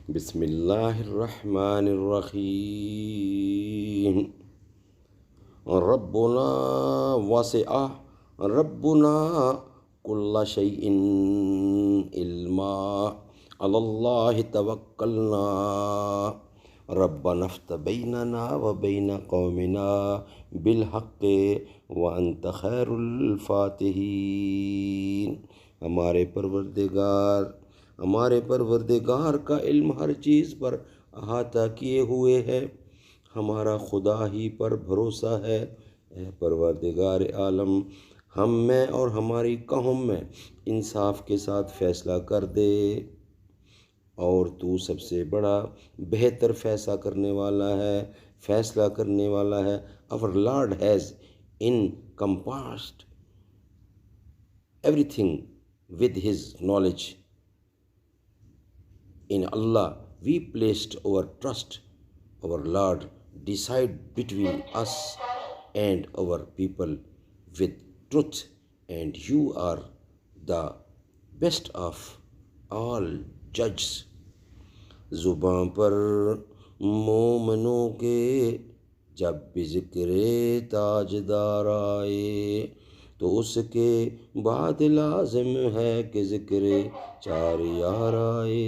بسم اللہ الرحمن الرحیم۔ ربنا وسع ربنا کل شیء علما علی اللہ توکلنا ربنا افتح بیننا وبین قومنا بالحق وانت خیر الفاتحین۔ ہمارے پروردگار کا علم ہر چیز پر احاطہ کیے ہوئے ہے، ہمارا خدا ہی پر بھروسہ ہے۔ اے پروردگار عالم، ہم میں اور ہماری قوم میں انصاف کے ساتھ فیصلہ کر دے، اور تو سب سے بڑا بہتر فیصلہ کرنے والا ہے۔ Our Lord has encompassed everything with his knowledge. In Allah we placed our trust. Our Lord decide between us and our people with truth, and you are the best of all judges. زباں پر مومنوں کے جب بھی ذکر تاجدار آئے، تو اس کے بعد لازم ہے کہ ذکر چار یار آئے۔